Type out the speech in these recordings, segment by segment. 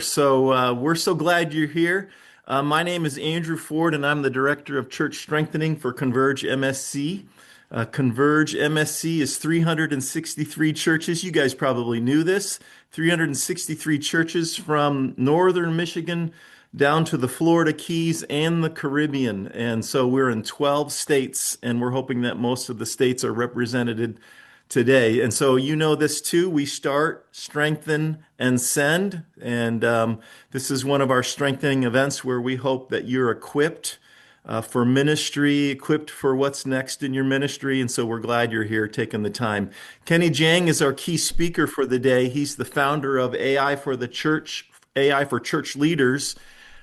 We're so glad you're here. My name is Andrew Ford, and I'm the Director of Church Strengthening for Converge MSC. Converge MSC is 363 churches. You guys probably knew this. 363 churches from northern Michigan down to the Florida Keys and the Caribbean. And so we're in 12 states, and we're hoping that most of the states are represented today. And so you know this too. We start, strengthen, and send. And this is one of our strengthening events where we hope that you're equipped for ministry, equipped for what's next in your ministry. And so we're glad you're here taking the time. Kenny Jahng is our key speaker for the day. He's the founder of AI for the Church, AI for Church Leaders.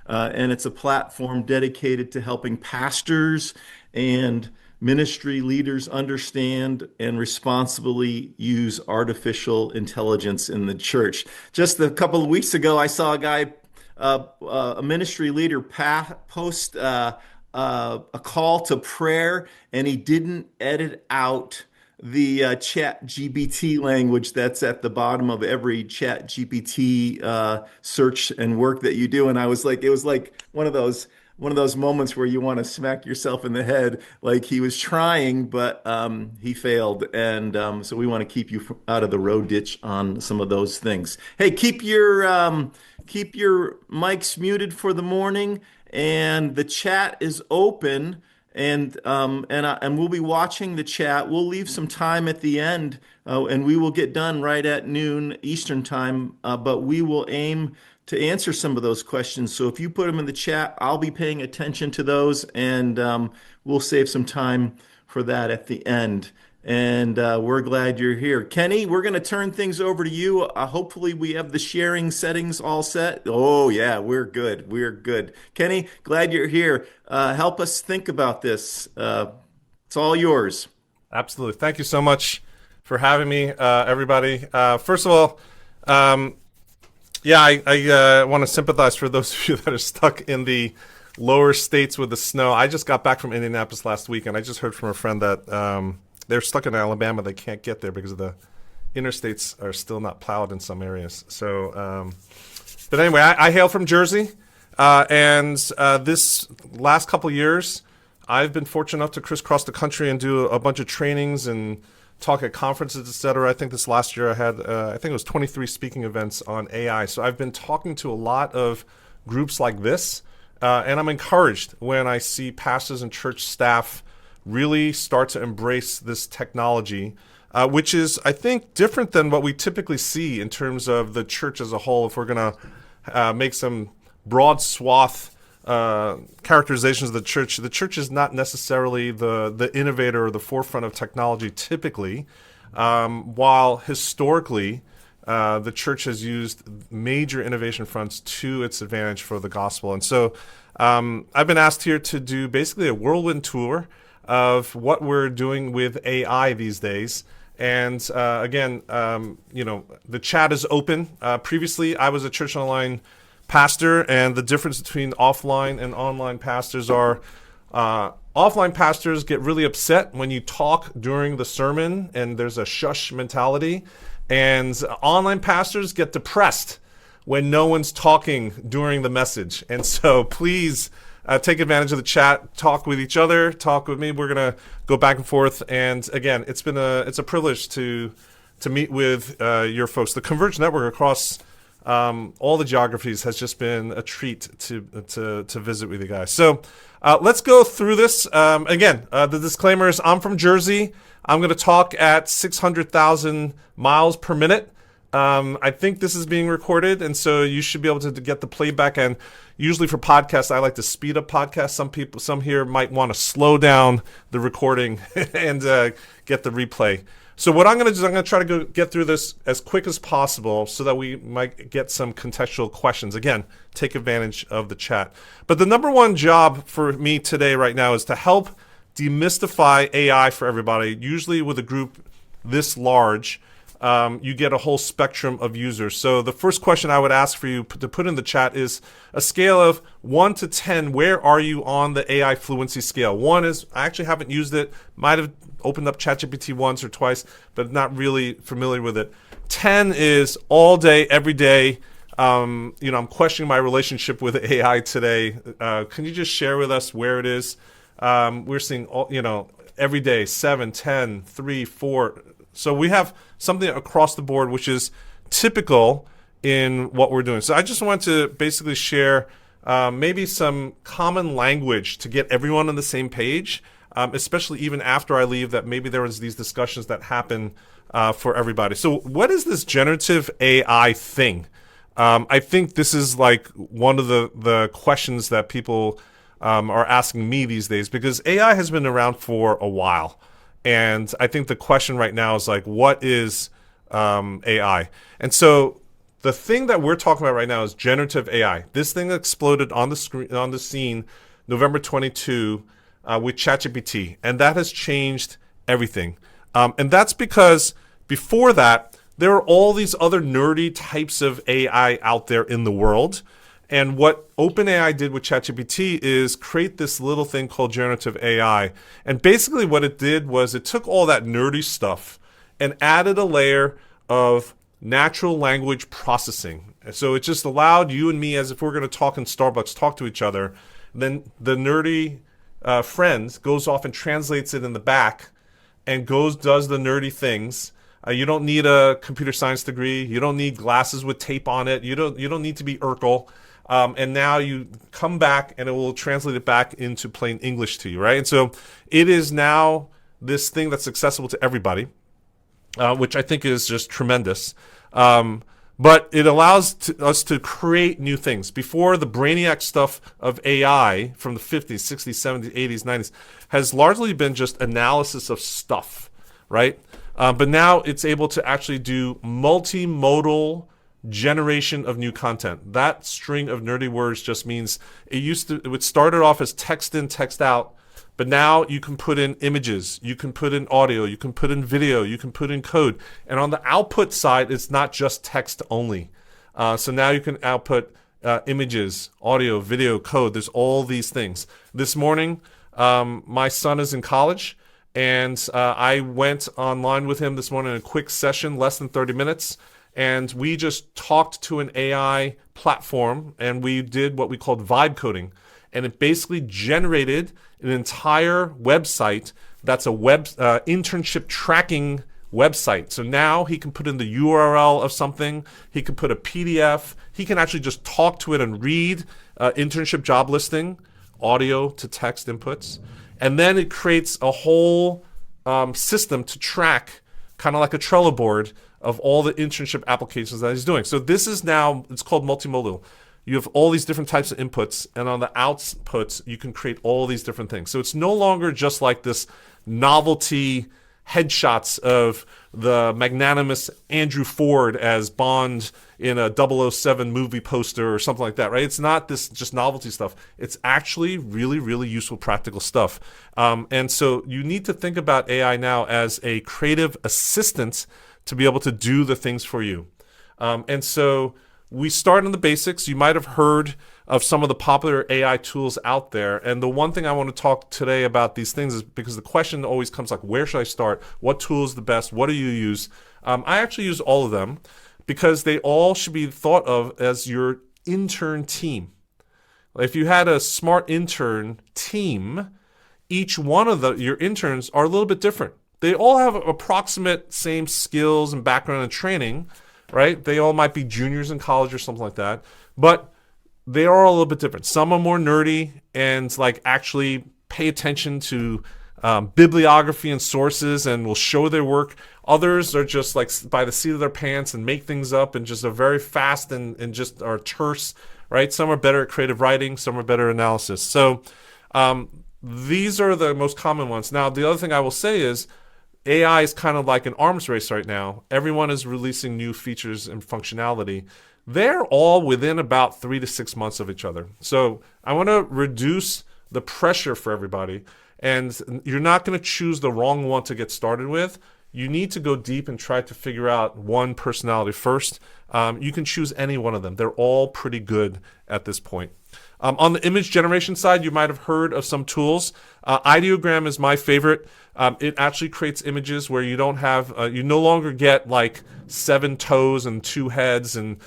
And it's a platform dedicated to helping pastors and ministry leaders understand and responsibly use artificial intelligence in the church. Just a couple of weeks ago, I saw a guy, a ministry leader, post a call to prayer, and he didn't edit out the chat GPT language that's at the bottom of every chat GPT search and work that you do. And I was like, it was like one of those moments where you want to smack yourself in the head. Like he was trying, but he failed. And so we want to keep you out of the road ditch on some of those things. Hey, keep your mics muted for the morning, and the chat is open. And we'll be watching the chat. We'll leave some time at the end, and we will get done right at noon Eastern time. But we will aim to answer some of those questions. So if you put them in the chat, I'll be paying attention to those, and we'll save some time for that at the end. And we're glad you're here. Kenny, we're going to turn things over to you. Hopefully we have the sharing settings all set. Oh, yeah, we're good. We're good. Kenny, glad you're here. Help us think about this. It's all yours. Absolutely. Thank you so much for having me, everybody. First of all, I want to sympathize for those of you that are stuck in the lower states with the snow. I just got back from Indianapolis last week, and I just heard from a friend that they're stuck in Alabama. They can't get there because the interstates are still not plowed in some areas. So, but anyway, I hail from Jersey, and this last couple years, I've been fortunate enough to crisscross the country and do a bunch of trainings and talk at conferences, et cetera. I think this last year I had, I think it was 23 speaking events on AI. So I've been talking to a lot of groups like this, and I'm encouraged when I see pastors and church staff really start to embrace this technology, which is, I think, different than what we typically see in terms of the church as a whole. If we're going to make some broad swath characterizations of the church is not necessarily the innovator or the forefront of technology typically, while historically the church has used major innovation fronts to its advantage for the gospel. And so I've been asked here to do basically a whirlwind tour of what we're doing with AI these days. And again, the chat is open. Previously, I was a Church Online pastor, and the difference between offline and online pastors are offline pastors get really upset when you talk during the sermon and there's a shush mentality, and online pastors get depressed when no one's talking during the message. And so please take advantage of the chat, talk with each other, talk with me. We're going to go back and forth. And again, it's a privilege to meet with your folks. The Converge Network across all the geographies has just been a treat to visit with you guys. So let's go through this. Again, the disclaimer is I'm from Jersey. I'm going to talk at 600,000 miles per minute. I think this is being recorded, and so you should be able to get the playback. And usually for podcasts, I like to speed up podcasts. Some here might want to slow down the recording and get the replay. So what I'm going to do is I'm going to try to get through this as quick as possible so that we might get some contextual questions. Again, take advantage of the chat. But the number one job for me today right now is to help demystify AI for everybody. Usually with a group this large, you get a whole spectrum of users. So the first question I would ask for you to put in the chat is a scale of 1 to 10. Where are you on the AI fluency scale? 1 is, I actually haven't used it, might have opened up ChatGPT once or twice, but not really familiar with it. 10 is all day, every day, I'm questioning my relationship with AI today. Can you just share with us where it is? We're seeing every day 7, 10, 3, 4. So we have something across the board which is typical in what we're doing. So I just want to basically share maybe some common language to get everyone on the same page, especially even after I leave, that maybe there was these discussions that happen for everybody. So what is this generative AI thing? I think this is like one of the questions that people are asking me these days, because AI has been around for a while. And I think the question right now is like, what is AI? And so the thing that we're talking about right now is generative AI. This thing exploded on the scene November 22 with ChatGPT, and that has changed everything. And that's because before that, there are all these other nerdy types of AI out there in the world. And what OpenAI did with ChatGPT is create this little thing called generative AI. And basically what it did was it took all that nerdy stuff and added a layer of natural language processing. So it just allowed you and me, as if we're going to talk in Starbucks, talk to each other. Then the nerdy friend goes off and translates it in the back and does the nerdy things. You don't need a computer science degree. You don't need glasses with tape on it. You don't need to be Urkel. And now you come back and it will translate it back into plain English to you, right? And so it is now this thing that's accessible to everybody, which I think is just tremendous. But it allows us to create new things. Before, the brainiac stuff of AI from the 50s, 60s, 70s, 80s, 90s has largely been just analysis of stuff, right? But now it's able to actually do multimodal generation of new content. That string of nerdy words just means it started off as text in, text out, but now you can put in images, you can put in audio, you can put in video, you can put in code. And on the output side, it's not just text only. So now you can output images, audio, video, code. There's all these things. This morning, my son is in college, and I went online with him this morning in a quick session, less than 30 minutes. And we just talked to an AI platform, and we did what we called vibe coding. And it basically generated an entire website that's a internship tracking website. So now he can put in the URL of something. He can put a PDF. He can actually just talk to it and read internship job listing, audio to text inputs. And then it creates a whole system to track, kind of like a Trello board, of all the internship applications that he's doing. So this is now, it's called multimodal. You have all these different types of inputs, and on the outputs, you can create all these different things. So it's no longer just like this novelty headshots of the magnanimous Andrew Ford as Bond in a 007 movie poster or something like that, right? It's not this just novelty stuff. It's actually really, really useful, practical stuff. And so you need to think about AI now as a creative assistant to be able to do the things for you. And so we start on the basics. You might have heard of some of the popular AI tools out there. And the one thing I want to talk today about these things is because the question always comes like, where should I start? What tool is the best? What do you use? I actually use all of them because they all should be thought of as your intern team. If you had a smart intern team, each one of your interns are a little bit different. They all have approximate same skills and background and training, right? They all might be juniors in college or something like that, but they are a little bit different. Some are more nerdy and like actually pay attention to bibliography and sources and will show their work. Others are just like by the seat of their pants and make things up and just are very fast and just are terse, right? Some are better at creative writing, some are better at analysis. So these are the most common ones. Now, the other thing I will say is AI is kind of like an arms race right now. Everyone is releasing new features and functionality. They're all within about 3 to 6 months of each other. So I want to reduce the pressure for everybody. And you're not going to choose the wrong one to get started with. You need to go deep and try to figure out one personality first You can choose any one of them. They're all pretty good at this point. On the image generation side, you might have heard of some tools. Ideogram is my favorite. It actually creates images where you don't have, you no longer get like 7 toes and 2 heads and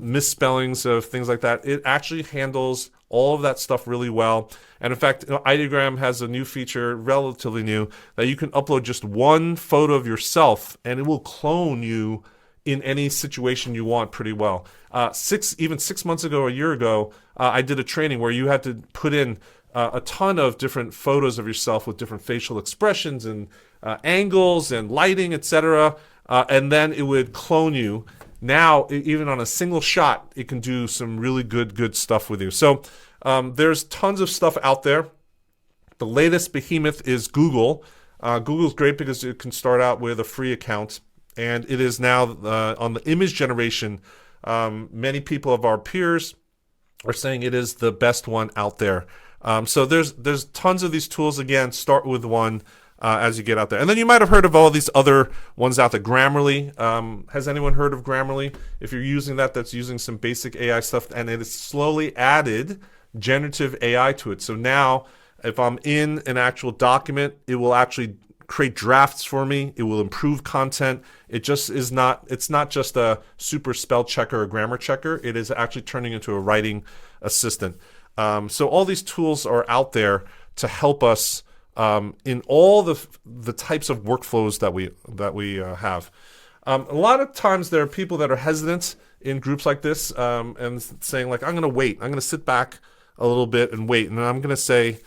misspellings of things like that. It actually handles all of that stuff really well. And in fact, Ideogram has a new feature, relatively new, that you can upload just one photo of yourself and it will clone you in any situation you want pretty well. Even 6 months ago, a year ago, I did a training where you had to put in a ton of different photos of yourself with different facial expressions and angles and lighting, etc. And then it would clone you. Now, even on a single shot, it can do some really good stuff with you. So there's tons of stuff out there. The latest behemoth is Google. Google's great because it can start out with a free account. And it is now on the image generation. Many people of our peers are saying it is the best one out there. So there's tons of these tools. Again, start with one as you get out there. And then you might have heard of all these other ones out there. Grammarly. Has anyone heard of Grammarly? If you're using that, that's using some basic AI stuff. And it has slowly added generative AI to it. So now if I'm in an actual document, it will actually create drafts for me. It will improve content. It just is not, it's not just a super spell checker or grammar checker. It is actually turning into a writing assistant. So all these tools are out there to help us in all the types of workflows that we have. A lot of times there are people that are hesitant in groups like this and saying like, I'm going to wait. I'm going to sit back a little bit and wait. And I'm going to say,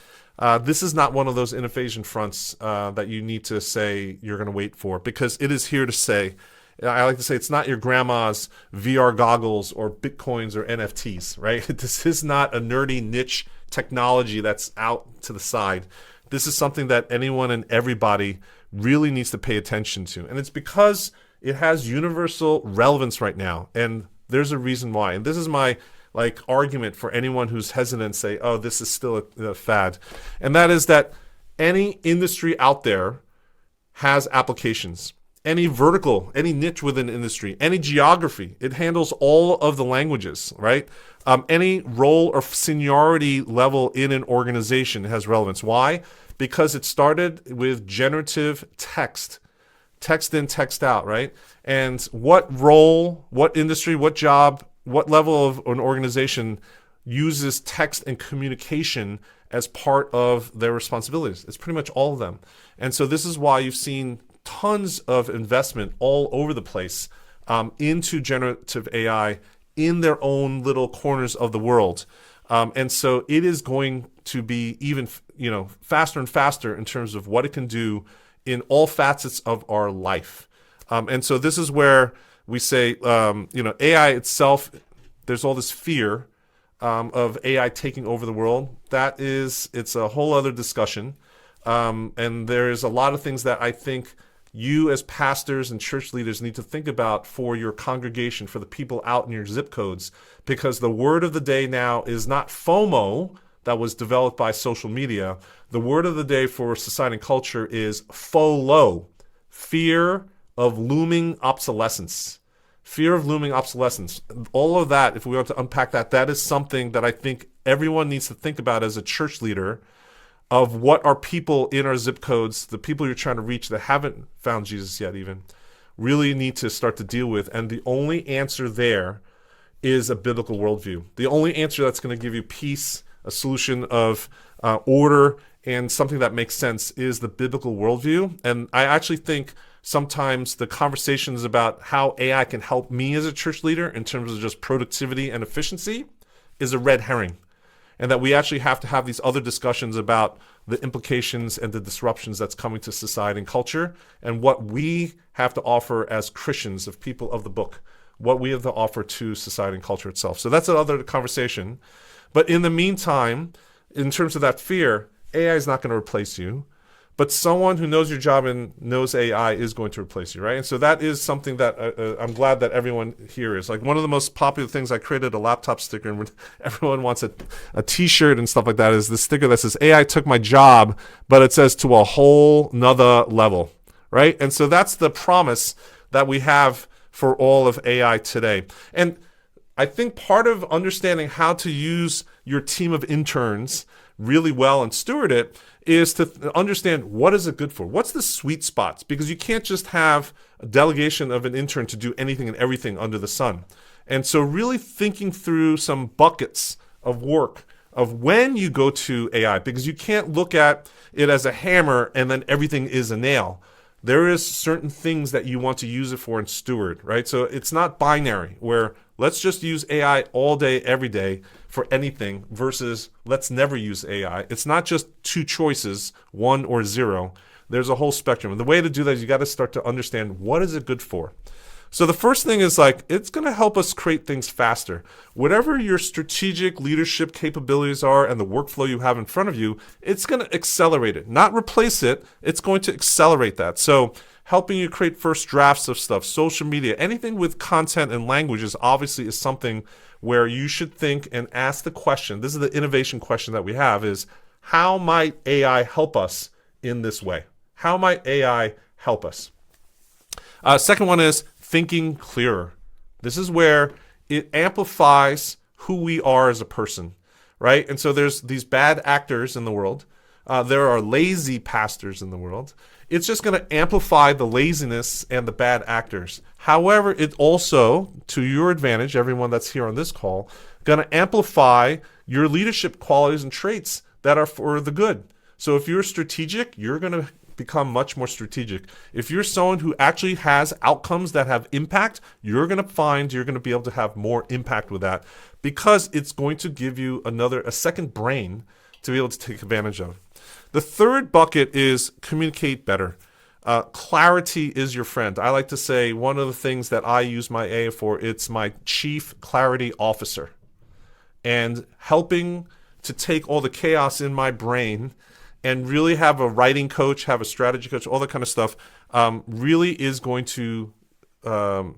this is not one of those innovation fronts that you need to say you're going to wait for, because it is here to stay. I like to say it's not your grandma's VR goggles or Bitcoins or NFTs, right? This is not a nerdy niche technology that's out to the side. This is something that anyone and everybody really needs to pay attention to. And it's because it has universal relevance right now. And there's a reason why. And this is my argument for anyone who's hesitant to say, oh, this is still a fad. And that is that any industry out there has applications. Any vertical, any niche within industry, any geography, it handles all of the languages, right? Any role or seniority level in an organization has relevance. Why? Because it started with generative text. Text in, text out, right? And what role, what industry, what job, what level of an organization uses text and communication as part of their responsibilities? It's pretty much all of them. And so this is why you've seen tons of investment all over the place into generative AI in their own little corners of the world. And so it is going to be even, faster and faster in terms of what it can do in all facets of our life. And so this is where we say, AI itself, there's all this fear of AI taking over the world. It's a whole other discussion. And there's a lot of things that I think you as pastors and church leaders need to think about for your congregation, for the people out in your zip codes, because the word of the day now is not FOMO that was developed by social media. The word of the day for society and culture is FOLO, fear of looming obsolescence. Fear of looming obsolescence. All of that, if we want to unpack that, that is something that I think everyone needs to think about as a church leader, of what are people in our zip codes, the people you're trying to reach that haven't found Jesus yet even, really need to start to deal with. And the only answer there is a biblical worldview. The only answer that's going to give you peace, a solution of order, and something that makes sense is the biblical worldview. And I actually think sometimes the conversations about how AI can help me as a church leader in terms of just productivity and efficiency is a red herring. And that we actually have to have these other discussions about the implications and the disruptions that's coming to society and culture, and what we have to offer as Christians, of people of the book, what we have to offer to society and culture itself. So that's another conversation. But in the meantime, in terms of that fear, AI is not going to replace you. But someone who knows your job and knows AI is going to replace you, right? And so that is something that I'm glad that everyone here is. Like, one of the most popular things, I created a laptop sticker, and everyone wants a T-shirt and stuff like that, is the sticker that says, AI took my job, but it says to a whole nother level, right? And so that's the promise that we have for all of AI today. And I think part of understanding how to use your team of interns really well and steward it is to understand what is it good for? What's the sweet spots? Because you can't just have a delegation of an intern to do anything and everything under the sun. And so really thinking through some buckets of work of when you go to AI, because you can't look at it as a hammer and then everything is a nail. There is certain things that you want to use it for and steward, right? So it's not binary where let's just use AI all day, every day for anything versus let's never use AI. It's not just two choices, 1 or 0. There's a whole spectrum. And the way to do that is you got to start to understand what is it good for. So the first thing is like, it's going to help us create things faster. Whatever your strategic leadership capabilities are and the workflow you have in front of you, it's going to accelerate it, not replace it. It's going to accelerate that. So helping you create first drafts of stuff, social media, anything with content and languages obviously is something where you should think and ask the question. This is the innovation question that we have is, how might AI help us in this way? How might AI help us? Second one is thinking clearer. This is where it amplifies who we are as a person, right? And so there's these bad actors in the world. There are lazy pastors in the world. It's just going to amplify the laziness and the bad actors. However, it also, to your advantage, everyone that's here on this call, going to amplify your leadership qualities and traits that are for the good. So if you're strategic, you're going to become much more strategic. If you're someone who actually has outcomes that have impact, you're going to find you're going to be able to have more impact with that because it's going to give you a second brain to be able to take advantage of. The third bucket is communicate better. Clarity is your friend. I like to say one of the things that I use my AI for, it's my chief clarity officer. And helping to take all the chaos in my brain and really have a writing coach, have a strategy coach, all that kind of stuff, really is going to, I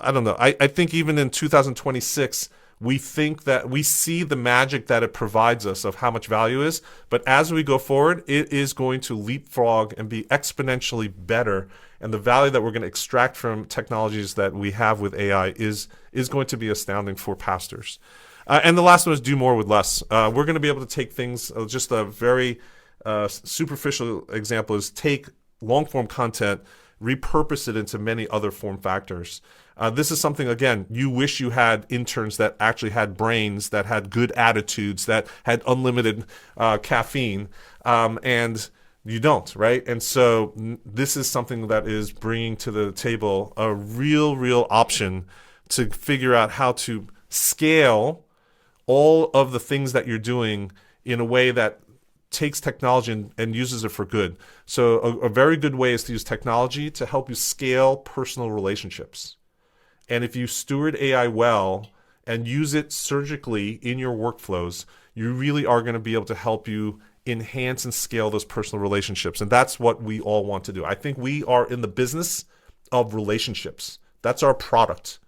don't know. I think even in 2026, we think that we see the magic that it provides us of how much value is. But as we go forward, it is going to leapfrog and be exponentially better. And the value that we're going to extract from technologies that we have with AI is going to be astounding for pastors. And the last one is do more with less. We're going to be able to take things, just a very superficial example is take long-form content, repurpose it into many other form factors. This is something, again, you wish you had interns that actually had brains, that had good attitudes, that had unlimited caffeine, and you don't, right? And so this is something that is bringing to the table a real option to figure out how to scale all of the things that you're doing in a way that takes technology and uses it for good. So a very good way is to use technology to help you scale personal relationships. And if you steward AI well and use it surgically in your workflows, you really are going to be able to help you enhance and scale those personal relationships. And that's what we all want to do. I think we are in the business of relationships. That's our product.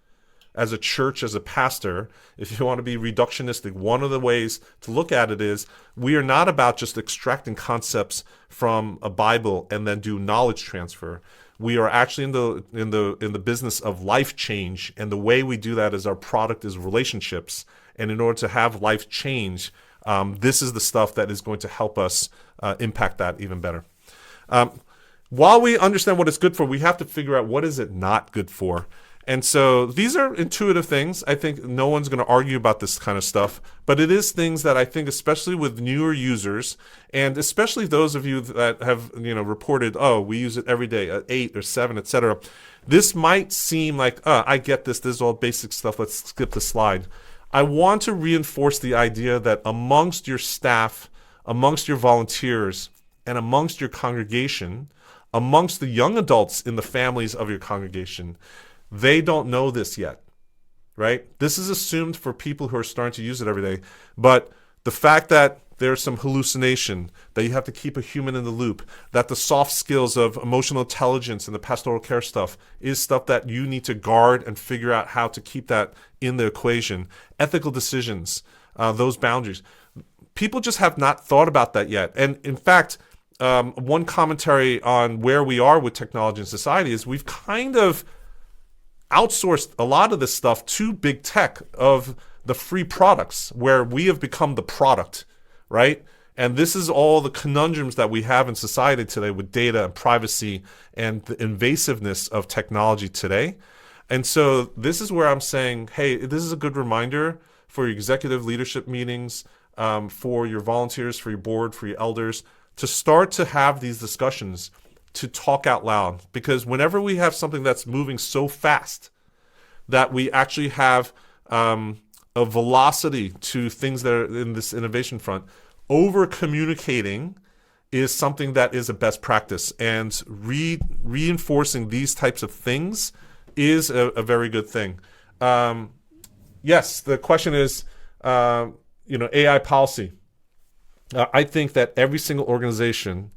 As a church, as a pastor, if you want to be reductionistic, one of the ways to look at it is we are not about just extracting concepts from a Bible and then do knowledge transfer. We are actually in the business of life change, and the way we do that is our product is relationships. And in order to have life change, this is the stuff that is going to help us impact that even better. While we understand what it's good for, we have to figure out what is it not good for. And so these are intuitive things. I think no one's going to argue about this kind of stuff, but it is things that I think, especially with newer users, and especially those of you that have reported, oh, we use it every day at 8 or 7, etc. This might seem like, I get this. This is all basic stuff. Let's skip the slide. I want to reinforce the idea that amongst your staff, amongst your volunteers, and amongst your congregation, amongst the young adults in the families of your congregation, they don't know this yet, right? This is assumed for people who are starting to use it every day. But the fact that there's some hallucination, that you have to keep a human in the loop, that the soft skills of emotional intelligence and the pastoral care stuff is stuff that you need to guard and figure out how to keep that in the equation. Ethical decisions, those boundaries. People just have not thought about that yet. And in fact, one commentary on where we are with technology in society is we've kind of outsourced a lot of this stuff to big tech of the free products, where we have become the product, right? And this is all the conundrums that we have in society today with data and privacy and the invasiveness of technology today. And so this is where I'm saying, hey, this is a good reminder for your executive leadership meetings, for your volunteers, for your board, for your elders, to start to have these discussions, to talk out loud. Because whenever we have something that's moving so fast that we actually have a velocity to things that are in this innovation front, over communicating is something that is a best practice, and reinforcing these types of things is a very good thing. Yes, the question is, AI policy. I think that every single organization,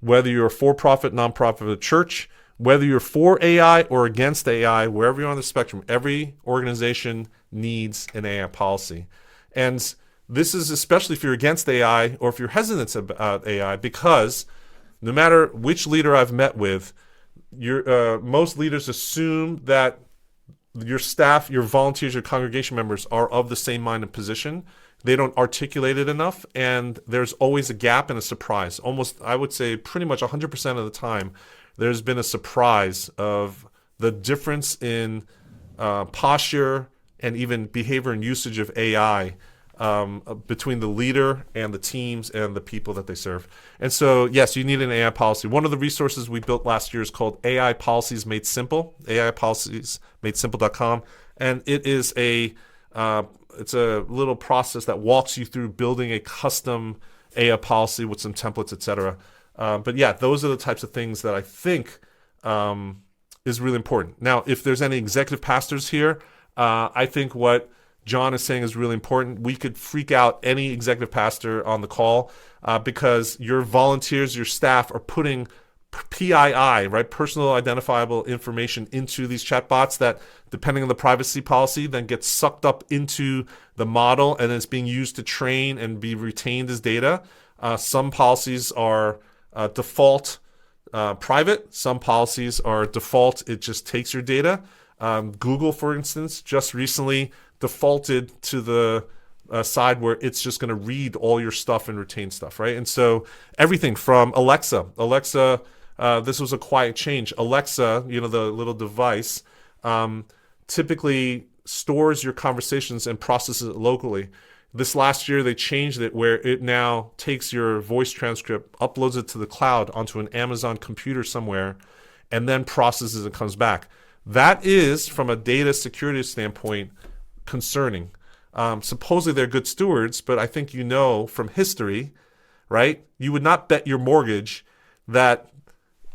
whether you're a for-profit, nonprofit, or church, whether you're for AI or against AI, wherever you're on the spectrum, every organization needs an AI policy. And this is especially if you're against AI or if you're hesitant about AI, because no matter which leader I've met with, most leaders assume that your staff, your volunteers, your congregation members are of the same mind and position. They don't articulate it enough, and there's always a gap and a surprise. Almost, I would say, pretty much 100% of the time, there's been a surprise of the difference in posture and even behavior and usage of AI between the leader and the teams and the people that they serve. And so, yes, you need an AI policy. One of the resources we built last year is called AI Policies Made Simple, AIpoliciesMadeSimple.com. And it is it's a little process that walks you through building a custom AI policy with some templates, etc. But yeah, those are the types of things that I think is really important. Now, if there's any executive pastors here, I think what John is saying is really important. We could freak out any executive pastor on the call because your volunteers, your staff are putting PII, right, personal identifiable information into these chatbots that, depending on the privacy policy, then gets sucked up into the model and it's being used to train and be retained as data. Some policies are default private. Some policies are default, it just takes your data. Google, for instance, just recently defaulted to the side where it's just going to read all your stuff and retain stuff, right? And so everything from Alexa, this was a quiet change. Alexa, the little device, typically stores your conversations and processes it locally. This last year, they changed it where it now takes your voice transcript, uploads it to the cloud onto an Amazon computer somewhere, and then processes and comes back. That is, from a data security standpoint, concerning. Supposedly they're good stewards, but I think from history, right? You would not bet your mortgage that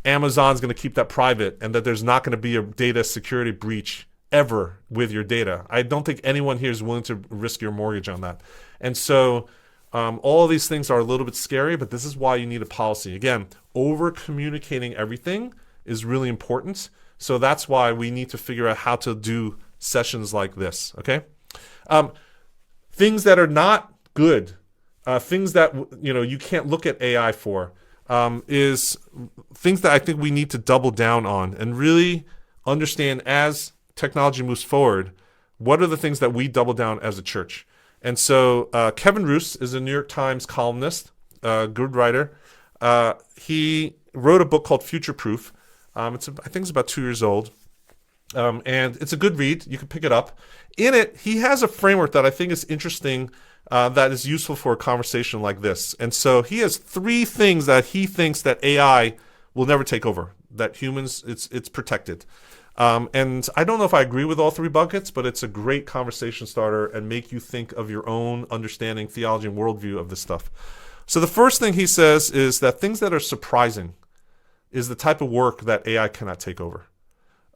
Amazon's going to keep that private and that there's not going to be a data security breach ever with your data. I don't think anyone here is willing to risk your mortgage on that. And so all of these things are a little bit scary, but this is why you need a policy. Again, over communicating everything is really important. So that's why we need to figure out how to do sessions like this, okay? Things that are not good, things that you can't look at AI for, is things that I think we need to double down on and really understand as technology moves forward. What are the things that we double down as a church? And so Kevin Roos is a New York Times columnist, good writer. He wrote a book called Future Proof. I think it's about 2 years old. And it's a good read. You can pick it up. In it, he has a framework that I think is interesting, that is useful for a conversation like this. And so he has 3 things that he thinks that AI will never take over, that humans, it's protected. And I don't know if I agree with all 3 buckets, but it's a great conversation starter and make you think of your own understanding, theology, and worldview of this stuff. So the first thing he says is that things that are surprising is the type of work that AI cannot take over.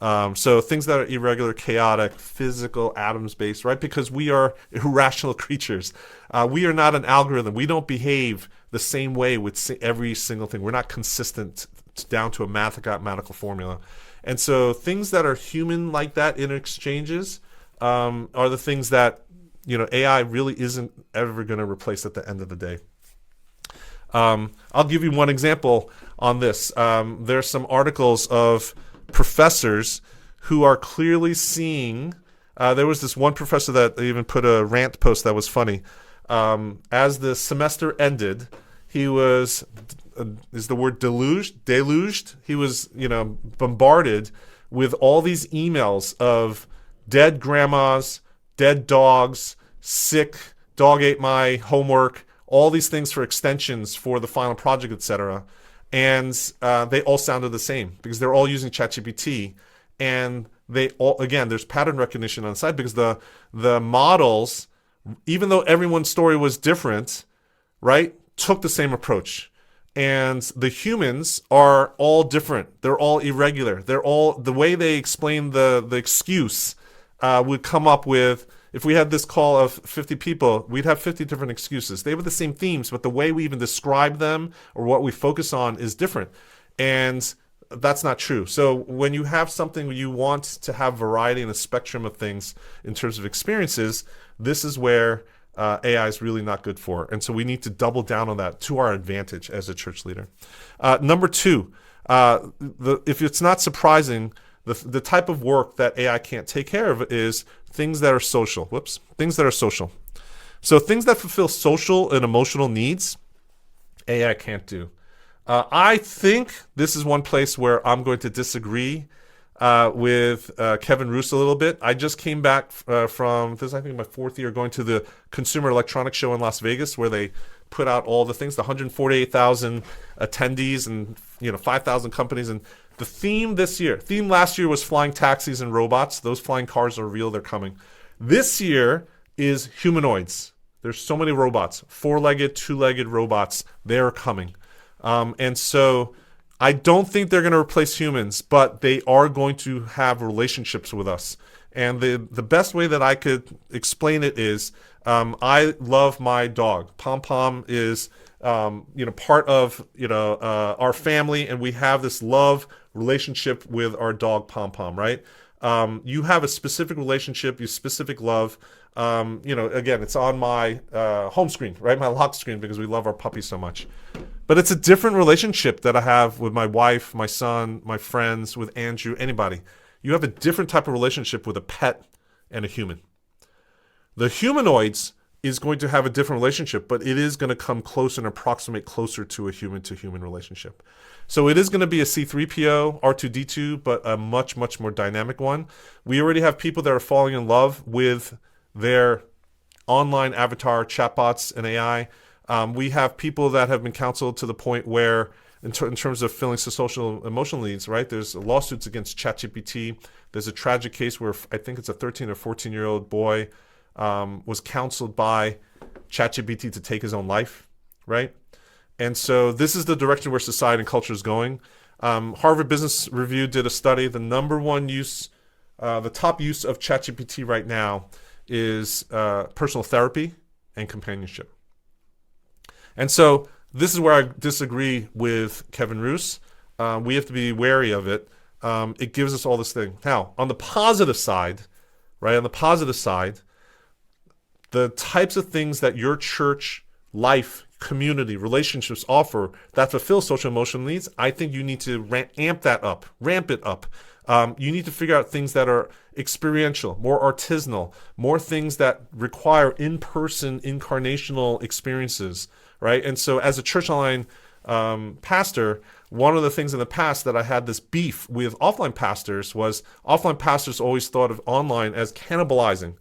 So things that are irregular, chaotic, physical, atoms-based, right? Because we are irrational creatures. We are not an algorithm. We don't behave the same way with every single thing. We're not consistent down to a mathematical formula. And so things that are human like that in exchanges are the things that AI really isn't ever going to replace at the end of the day. I'll give you one example on this. There's some articles of professors who are clearly seeing. There was this one professor that even put a rant post that was funny. As the semester ended, he was, is the word deluged? He was, bombarded with all these emails of dead grandmas, dead dogs, sick, dog ate my homework, all these things for extensions for the final project, etc. And they all sounded the same because they're all using ChatGPT. And they all, again, there's pattern recognition on the side because the models, even though everyone's story was different, right, took the same approach. And the humans are all different. They're all irregular. They're all, the way they explain the excuse would come up with, if we had this call of 50 people, we'd have 50 different excuses. They have the same themes, but the way we even describe them or what we focus on is different. And that's not true. So when you have something where you want to have variety and a spectrum of things in terms of experiences, this is where AI is really not good for. And so we need to double down on that to our advantage as a church leader. Number two, if it's not surprising, the type of work that AI can't take care of is things that are social. Things that are social. So things that fulfill social and emotional needs, AI can't do. I think this is one place where I'm going to disagree with Kevin Roos a little bit. I just came back from this, I think my fourth year, going to the Consumer Electronics Show in Las Vegas, where they put out all the things, the 148,000 attendees and 5,000 companies. And the theme last year was flying taxis and robots. Those flying cars are real, they're coming. This year is humanoids. There's so many robots, four-legged, two-legged robots. They're coming. And so I don't think they're going to replace humans, but they are going to have relationships with us. And the best way that I could explain it is I love my dog. Pom Pom is part of our family, and we have this love relationship with our dog Pom Pom, right? You have a specific relationship, you specific love. Again, it's on my home screen, right? My lock screen, because we love our puppy so much. But it's a different relationship that I have with my wife, my son, my friends, with Andrew, anybody. You have a different type of relationship with a pet and a human. The humanoids is going to have a different relationship, but it is going to come closer and approximate closer to a human-to-human relationship. So it is going to be a C-3PO, R2-D2, but a much, much more dynamic one. We already have people that are falling in love with their online avatar chatbots and AI. We have people that have been counseled to the point where, in terms of filling social emotional needs, right? There's lawsuits against ChatGPT. There's a tragic case where I think it's a 13 or 14-year-old boy was counseled by ChatGPT to take his own life, right? And so this is the direction where society and culture is going. Harvard Business Review did a study. The number one use, the top use of ChatGPT right now is personal therapy and companionship. And so this is where I disagree with Kevin Roos. We have to be wary of it. It gives us all this thing. Now, on the positive side, right? On the positive side, the types of things that your church, life, community, relationships offer that fulfill social emotional needs, I think you need to ramp it up. You need to figure out things that are experiential, more artisanal, more things that require in-person, incarnational experiences, right? And so as a church online pastor, one of the things in the past that I had this beef with offline pastors was offline pastors always thought of online as cannibalizing.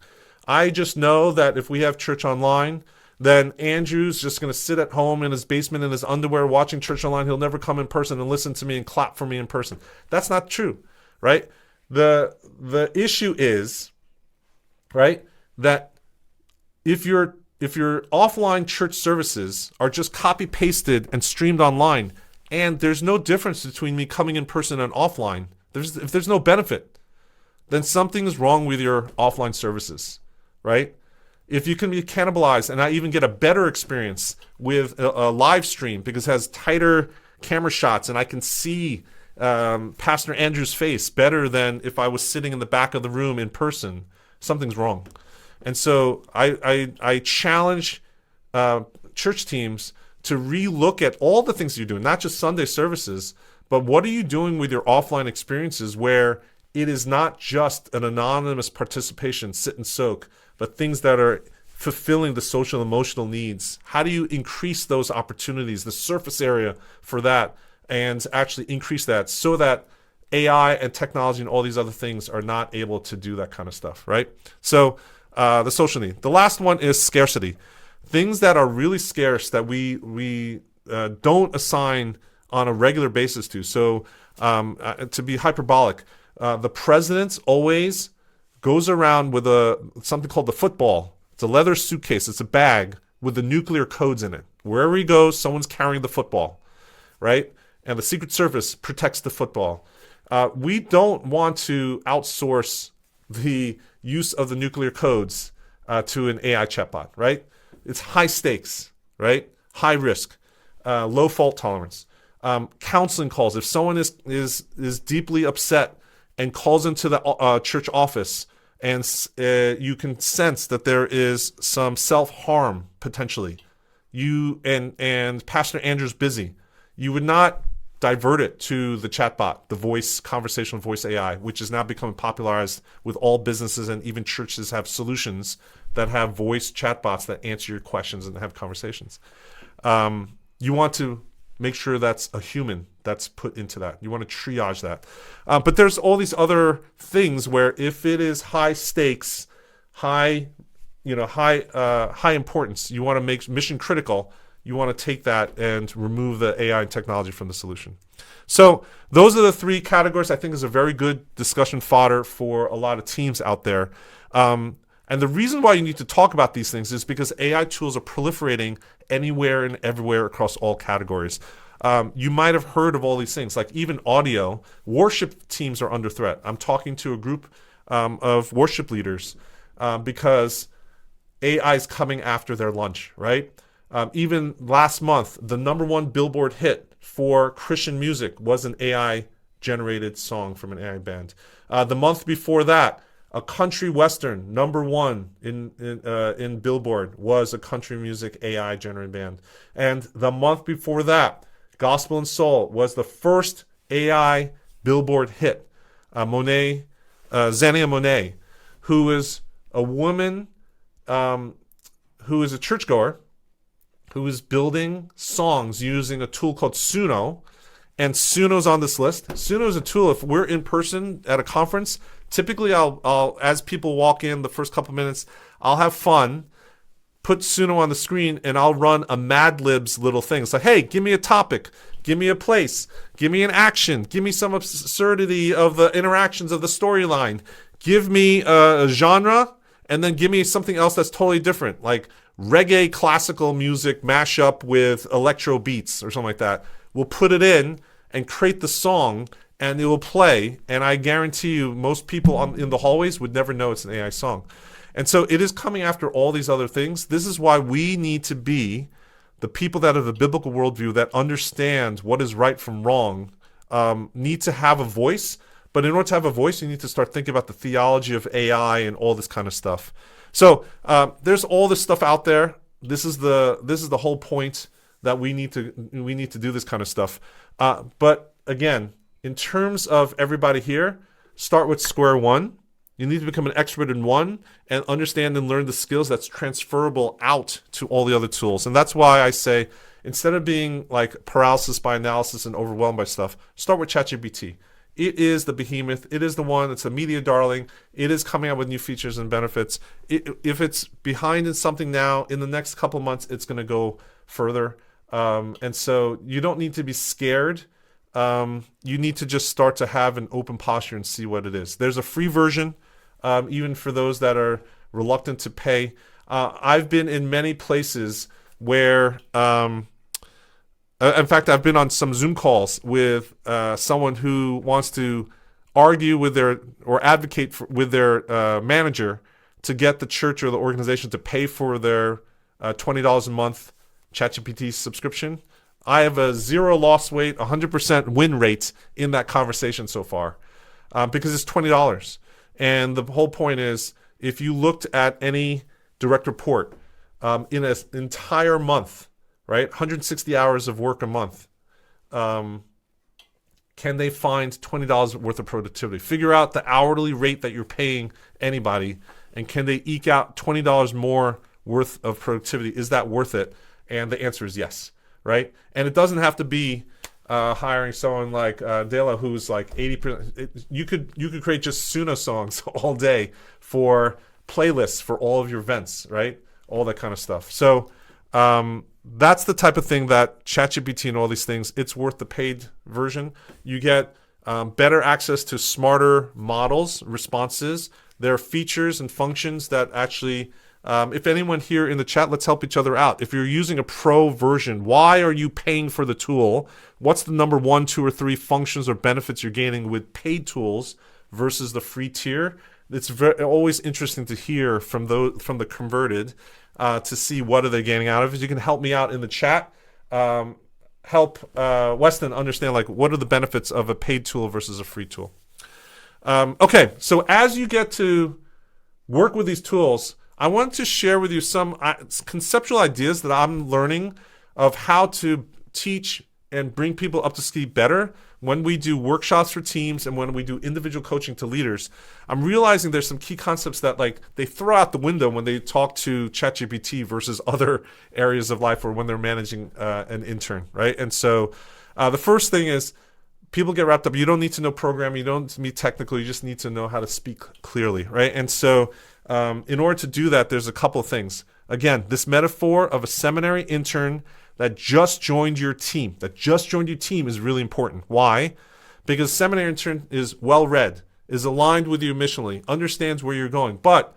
I just know that if we have church online, then Andrew's just going to sit at home in his basement in his underwear watching church online. He'll never come in person and listen to me and clap for me in person. That's not true, right? The issue is, right, that if your offline church services are just copy pasted and streamed online, and there's no difference between me coming in person and offline, if there's no benefit, then something is wrong with your offline services, right? If you can be cannibalized, and I even get a better experience with a live stream because it has tighter camera shots and I can see Pastor Andrew's face better than if I was sitting in the back of the room in person, something's wrong. And so I challenge church teams to relook at all the things you're doing, not just Sunday services, but what are you doing with your offline experiences where it is not just an anonymous participation, sit and soak, but things that are fulfilling the social and emotional needs. How do you increase those opportunities, the surface area for that, and actually increase that so that AI and technology and all these other things are not able to do that kind of stuff, right? So the social need. The last one is scarcity. Things that are really scarce that we don't assign on a regular basis to. So to be hyperbolic, the president always goes around with something called the football. It's a leather suitcase. It's a bag with the nuclear codes in it. Wherever he goes, someone's carrying the football, right? And the Secret Service protects the football. We don't want to outsource the use of the nuclear codes to an AI chatbot, right? It's high stakes, right? High risk, low fault tolerance. Counseling calls. If someone is deeply upset and calls into the church office, and you can sense that there is some self-harm potentially, and Pastor Andrew's busy, you would not divert it to the chatbot, the conversational voice AI, which is now becoming popularized with all businesses, and even churches have solutions that have voice chatbots that answer your questions and have conversations. You want to make sure that's a human that's put into that. You want to triage that. But there's all these other things where if it is high stakes, high importance, you want to make mission critical, you want to take that and remove the AI and technology from the solution. So those are the three categories I think is a very good discussion fodder for a lot of teams out there. And the reason why you need to talk about these things is because AI tools are proliferating anywhere and everywhere across all categories. You might have heard of all these things, like even audio. Worship teams are under threat. I'm talking to a group of worship leaders because AI is coming after their lunch, right? Even last month, the #1 Billboard hit for Christian music was an AI-generated song from an AI band. The month before that, a country western #1 in Billboard was a country music AI-generated band. And the month before that, Gospel and Soul was the first AI Billboard hit. Zania Monet, who is a woman who is a churchgoer, who is building songs using a tool called Suno, and Suno's on this list. Suno is a tool. If we're in person at a conference, typically I'll as people walk in the first couple minutes, I'll have fun, put Suno on the screen, and I'll run a Mad Libs little thing. It's like, hey, give me a topic, give me a place, give me an action, give me some absurdity of the interactions of the storyline, give me a genre, and then give me something else that's totally different, like reggae classical music mashup with electro beats or something like that. We'll put it in and create the song, and it will play. And I guarantee you, most people in the hallways would never know it's an AI song. And so it is coming after all these other things. This is why we need to be the people that have a biblical worldview that understand what is right from wrong, need to have a voice. But in order to have a voice, you need to start thinking about the theology of AI and all this kind of stuff. So there's all this stuff out there. This is the whole point that we need to do this kind of stuff. But again, in terms of everybody here, start with square one. You need to become an expert in one and understand and learn the skills that's transferable out to all the other tools. And that's why I say, instead of being like paralysis by analysis and overwhelmed by stuff, start with ChatGPT. It is the behemoth. It is the one. It's a media darling. It is coming out with new features and benefits. If it's behind in something now, in the next couple of months, it's going to go further. And so you don't need to be scared. You need to just start to have an open posture and see what it is. There's a free version, even for those that are reluctant to pay. I've been in many places where... in fact, I've been on some Zoom calls with someone who wants to argue with or advocate with their manager to get the church or the organization to pay for their $20 a month ChatGPT subscription. I have a zero loss rate, 100% win rate in that conversation so far because it's $20. And the whole point is, if you looked at any direct report in an entire month, right, 160 hours of work a month, can they find $20 worth of productivity? Figure out the hourly rate that you're paying anybody, and can they eke out $20 more worth of productivity? Is that worth it? And the answer is yes, right? And it doesn't have to be hiring someone like Dela, who's like 80%. You could create just Suno songs all day for playlists for all of your events, right? All that kind of stuff. So that's the type of thing that ChatGPT and all these things, it's worth the paid version. You get better access to smarter models, responses. There are features and functions that actually, if anyone here in the chat, let's help each other out. If you're using a pro version, why are you paying for the tool? What's the number 1, 2, or 3 functions or benefits you're gaining with paid tools versus the free tier? It's always interesting to hear from the converted to see what are they gaining out of it. You can help me out in the chat. Help Weston understand like what are the benefits of a paid tool versus a free tool. Okay, so as you get to work with these tools, I want to share with you some conceptual ideas that I'm learning of how to teach and bring people up to speed better when we do workshops for teams and when we do individual coaching to leaders. I'm realizing there's some key concepts that like they throw out the window when they talk to ChatGPT versus other areas of life or when they're managing an intern, right? And so the first thing is people get wrapped up. You don't need to know programming. You don't need to be technical. You just need to know how to speak clearly, right? And so in order to do that, there's a couple of things. Again, this metaphor of a seminary intern that just joined your team, is really important. Why? Because seminary intern is well-read, is aligned with you missionally, understands where you're going, but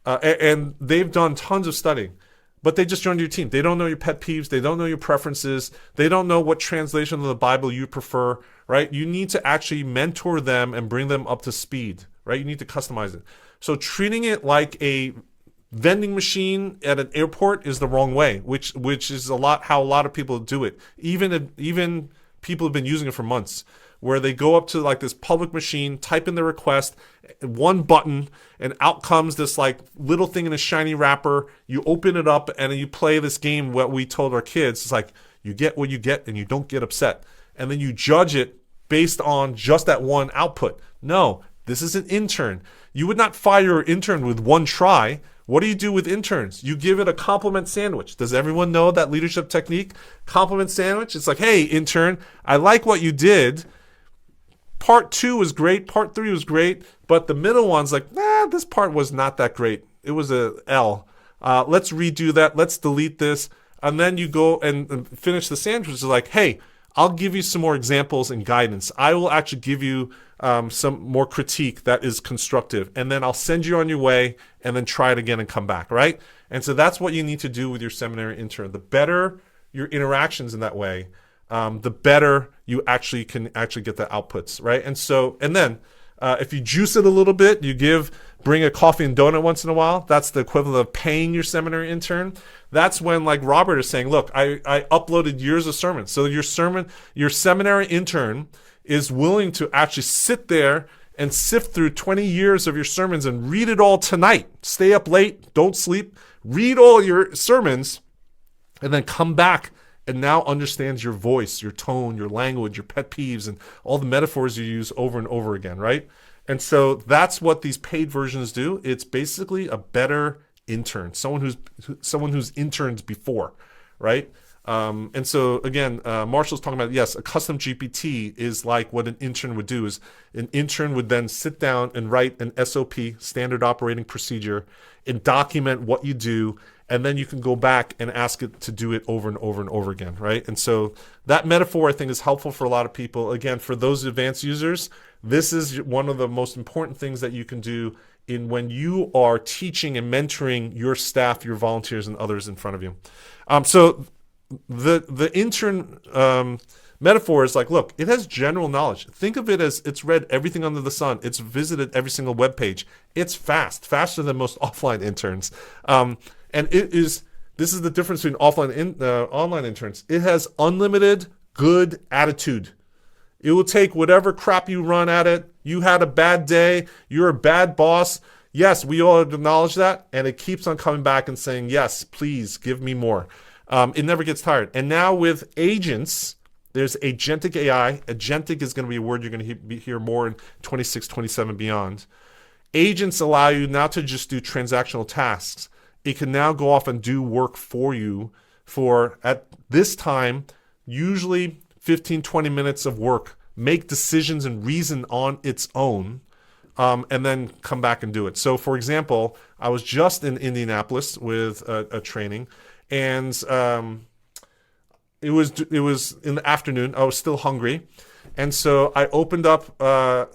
and they've done tons of studying, but they just joined your team. They don't know your pet peeves. They don't know your preferences. They don't know what translation of the Bible you prefer, right? You need to actually mentor them and bring them up to speed, right? You need to customize it. So treating it like a vending machine at an airport is the wrong way, which is how a lot of people do it. Even people have been using it for months, where they go up to like this public machine, type in their request, one button, and out comes this like little thing in a shiny wrapper. You open it up and then you play this game. What we told our kids is like, you get what you get and you don't get upset. And then you judge it based on just that one output. No, this is an intern. You would not fire an intern with one try. What do you do with interns? You give it a compliment sandwich. Does everyone know that leadership technique? Compliment sandwich. It's like, hey, intern, I like what you did. Part 2 was great. Part 3 was great. But the middle one's like, this part was not that great. It was a L. Let's redo that. Let's delete this. And then you go and finish the sandwich. It's like, hey, I'll give you some more examples and guidance. I will actually give you some more critique that is constructive. And then I'll send you on your way and then try it again and come back, right? And so that's what you need to do with your seminary intern. The better your interactions in that way, the better you actually can get the outputs, right? And then if you juice it a little bit, bring a coffee and donut once in a while. That's the equivalent of paying your seminary intern. That's when, like Robert is saying, look, I uploaded years of sermons. So your seminary intern is willing to actually sit there and sift through 20 years of your sermons and read it all tonight. Stay up late, don't sleep, read all your sermons, and then come back and now understands your voice, your tone, your language, your pet peeves, and all the metaphors you use over and over again, right? And so that's what these paid versions do. It's basically a better intern, someone who's interned before, right? And so again, Marshall's talking about, yes, a custom GPT is like what an intern would do. Is an intern would then sit down and write an SOP, standard operating procedure, and document what you do, and then you can go back and ask it to do it over and over and over again, right? And so that metaphor, I think, is helpful for a lot of people. Again, for those advanced users, this is one of the most important things that you can do when you are teaching and mentoring your staff, your volunteers, and others in front of you. So the intern metaphor is like, look, it has general knowledge. Think of it as it's read everything under the sun. It's visited every single web page. It's faster than most offline interns. And this is the difference between offline and online interns. It has unlimited good attitude. It will take whatever crap you run at it. You had a bad day. You're a bad boss. Yes, we all acknowledge that. And it keeps on coming back and saying, yes, please give me more. It never gets tired. And now with agents, There's agentic AI. Agentic is going to be a word you're going to hear more in 26, 27, beyond. Agents allow you not to just do transactional tasks. It can now go off and do work for you for, at this time, usually 15, 20 minutes of work, make decisions and reason on its own, and then come back and do it. So, for example, I was just in Indianapolis with a training, and it was in the afternoon. I was still hungry, and so I opened up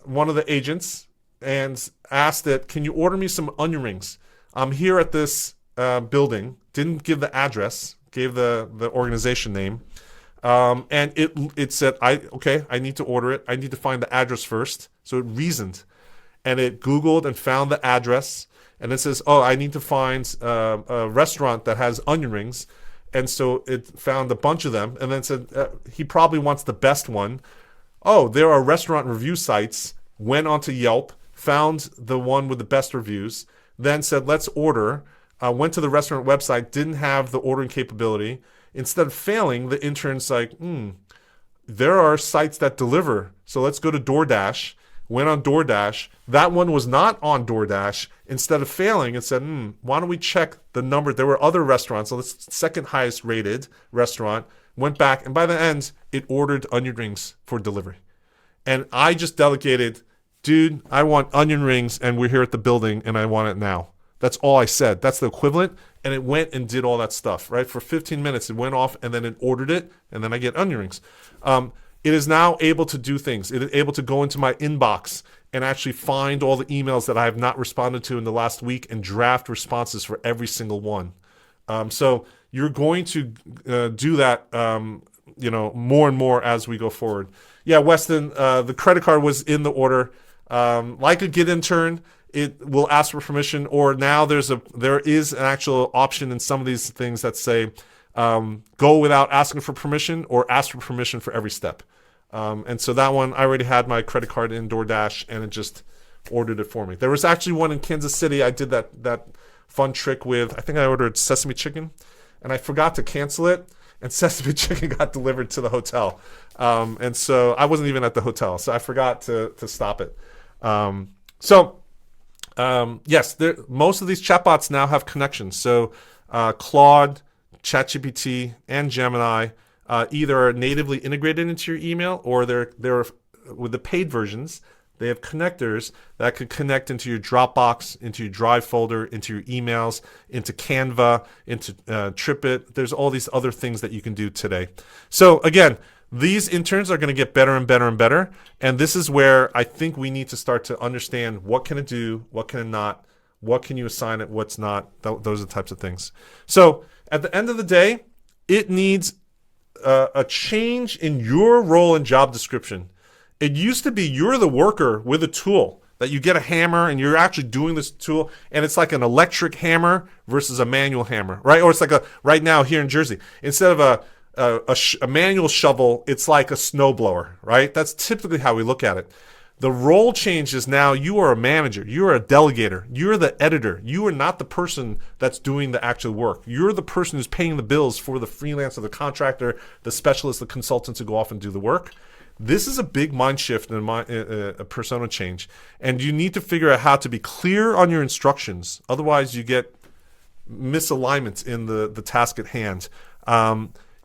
one of the agents and asked it, "Can you order me some onion rings? I'm here at this building." Didn't give the address, gave the organization name, and it said, I need to order it. I need to find the address first." So it reasoned, and it Googled and found the address, and it says, "Oh, I need to find a restaurant that has onion rings." And so it found a bunch of them, and then said, he probably wants the best one. Oh, there are restaurant review sites. Went onto Yelp, found the one with the best reviews, then said, "Let's order." Went to the restaurant website, didn't have the ordering capability. Instead of failing, the intern's like, there are sites that deliver, so let's go to DoorDash. Went on DoorDash. That one was not on DoorDash. Instead of failing, it said, why don't we check the number? There were other restaurants, so the second highest rated restaurant. Went back, and by the end, it ordered onion rings for delivery. And I just delegated, "Dude, I want onion rings, and we're here at the building, and I want it now." That's all I said. That's the equivalent. And it went and did all that stuff, right? For 15 minutes, it went off, and then it ordered it, and then I get onion rings. It is now able to do things. It is able to go into my inbox and actually find all the emails that I have not responded to in the last week and draft responses for every single one. So you're going to do that, more and more as we go forward. Yeah, Weston, the credit card was in the order. Like a Git intern, it will ask for permission, or now there is an actual option in some of these things that say go without asking for permission, or ask for permission for every step. And so that one, I already had my credit card in DoorDash, and it just ordered it for me. There was actually one in Kansas City. I did that fun trick with, I think I ordered sesame chicken, and I forgot to cancel it, and sesame chicken got delivered to the hotel. And so I wasn't even at the hotel, so I forgot to stop it. Yes, most of these chatbots now have connections. So Claude, ChatGPT, and Gemini either are natively integrated into your email, or they're with the paid versions. They have connectors that could connect into your Dropbox, into your Drive folder, into your emails, into Canva, into TripIt. There's all these other things that you can do today. So again, these interns are going to get better and better and better. And this is where I think we need to start to understand, what can it do, what can it not, what can you assign it, what's not. Those are the types of things. So at the end of the day, it needs a change in your role and job description. It used to be you're the worker with a tool, that you get a hammer and you're actually doing this tool, and it's like an electric hammer versus a manual hammer, right? Or it's like right now here in Jersey, instead of a manual shovel, it's like a snowblower, right? That's typically how we look at it. The role change is now you are a manager, you are a delegator, you're the editor. You are not the person that's doing the actual work. You're the person who's paying the bills for the freelancer, the contractor, the specialist, the consultant to go off and do the work. This is a big mind shift and a persona change. And you need to figure out how to be clear on your instructions. Otherwise, you get misalignments in the task at hand.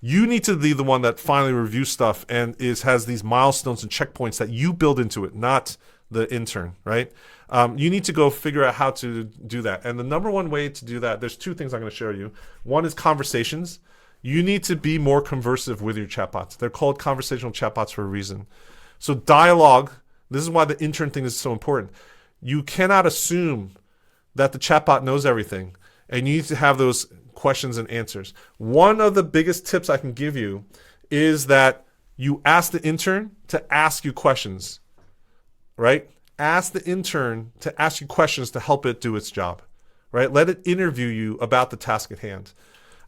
You need to be the one that finally reviews stuff and has these milestones and checkpoints that you build into it, not the intern, right? You need to go figure out how to do that. And the number one way to do that, there's two things I'm going to show you. One is conversations. You need to be more conversive with your chatbots. They're called conversational chatbots for a reason. So dialogue, this is why the intern thing is so important. You cannot assume that the chatbot knows everything, and you need to have those questions and answers. One of the biggest tips I can give you is that you ask the intern to ask you questions, right? Ask the intern to ask you questions to help it do its job, right? Let it interview you about the task at hand.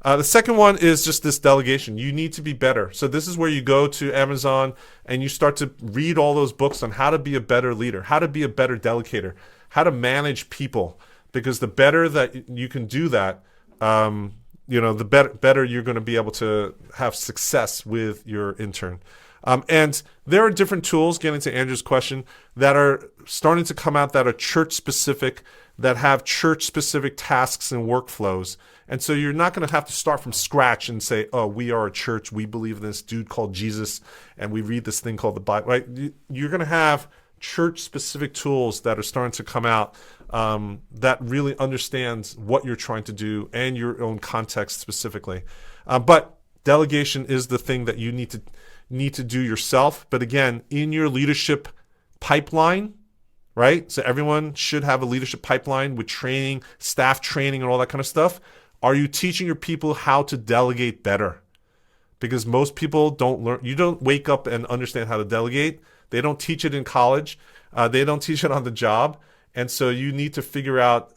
The second one is just this delegation. You need to be better. So this is where you go to Amazon and you start to read all those books on how to be a better leader, how to be a better delegator, how to manage people. Because the better that you can do that, the better you're going to be able to have success with your intern. And there are different tools, getting to Andrew's question, that are starting to come out that are church specific, that have church specific tasks and workflows. And so you're not going to have to start from scratch and say, oh, we are a church, we believe in this dude called Jesus, and we read this thing called the Bible, right? You're going to have church specific tools that are starting to come out that really understands what you're trying to do and your own context specifically. But delegation is the thing that you need to do yourself. But again, in your leadership pipeline, right? So everyone should have a leadership pipeline with training, staff training, and all that kind of stuff. Are you teaching your people how to delegate better? Because most people don't learn. You don't wake up and understand how to delegate. They don't teach it in college. They don't teach it on the job. And so you need to figure out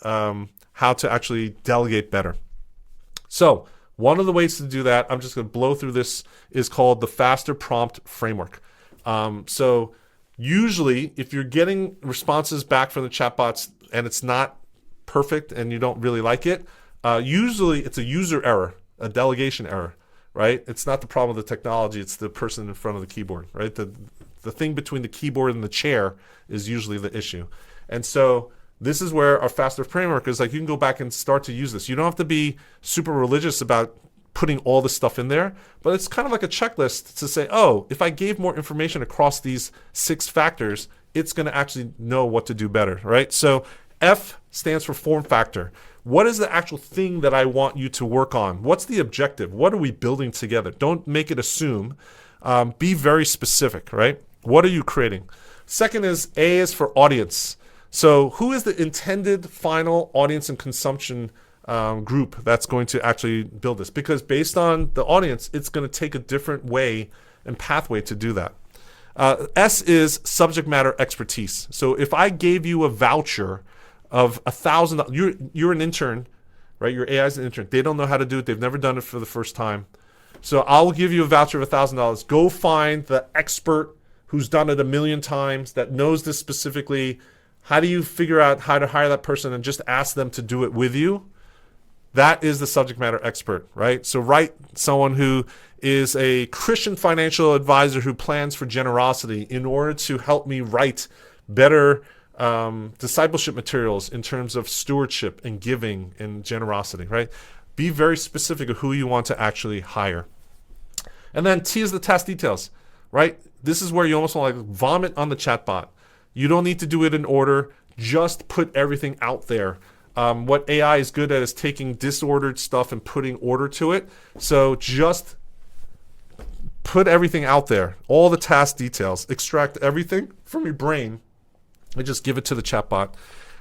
how to actually delegate better. So one of the ways to do that, I'm just going to blow through this, is called the faster prompt framework. So usually if you're getting responses back from the chatbots and it's not perfect and you don't really like it, usually it's a user error, a delegation error, right? It's not the problem with the technology, it's the person in front of the keyboard, right? The thing between the keyboard and the chair is usually the issue. And so this is where our faster framework is like, you can go back and start to use this. You don't have to be super religious about putting all this stuff in there, but it's kind of like a checklist to say, oh, if I gave more information across these 6 factors, it's going to actually know what to do better, right? So F stands for form factor. What is the actual thing that I want you to work on? What's the objective? What are we building together? Don't make it assume. Be very specific, right? What are you creating? Second is A is for audience. So who is the intended final audience and consumption group that's going to actually build this? Because based on the audience, it's going to take a different way and pathway to do that. S is subject matter expertise. So if I gave you a voucher of $1,000, you're an intern, right? Your AI is an intern. They don't know how to do it. They've never done it for the first time. So I'll give you a voucher of $1,000. Go find the expert who's done it 1,000,000 times, that knows this specifically. How do you figure out how to hire that person and just ask them to do it with you? That is the subject matter expert, right? So write someone who is a Christian financial advisor who plans for generosity in order to help me write better discipleship materials in terms of stewardship and giving and generosity, right? Be very specific of who you want to actually hire. And then T is the task details, right? This is where you almost want to like vomit on the chatbot. You don't need to do it in order. Just put everything out there. What AI is good at is taking disordered stuff and putting order to it. So just put everything out there, all the task details, extract everything from your brain and just give it to the chatbot.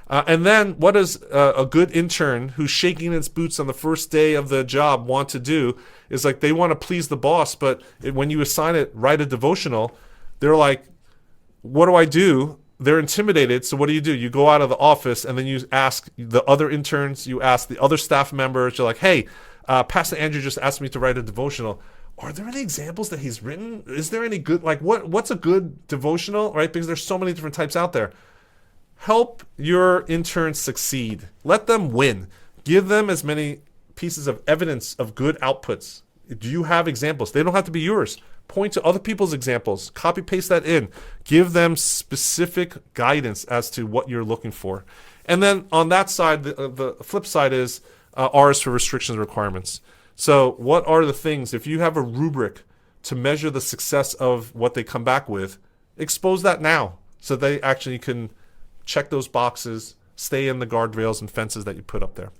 And then what does a good intern who's shaking its boots on the first day of the job want to do is like they want to please the boss, but when you assign it, write a devotional, they're like, what do I do? They're intimidated. So what do? You go out of the office and then you ask the other interns, you ask the other staff members, you're like, hey, Pastor Andrew just asked me to write a devotional. Are there any examples that he's written? Is there any good, like what's a good devotional, right? Because there's so many different types out there. Help your interns succeed. Let them win. Give them as many pieces of evidence of good outputs. Do you have examples? They don't have to be yours. Point to other people's examples. Copy paste that in. Give them specific guidance as to what you're looking for. And then on that side, the flip side is R is for restrictions and requirements. So what are the things, if you have a rubric to measure the success of what they come back with, expose that now so they actually can check those boxes, stay in the guardrails and fences that you put up there.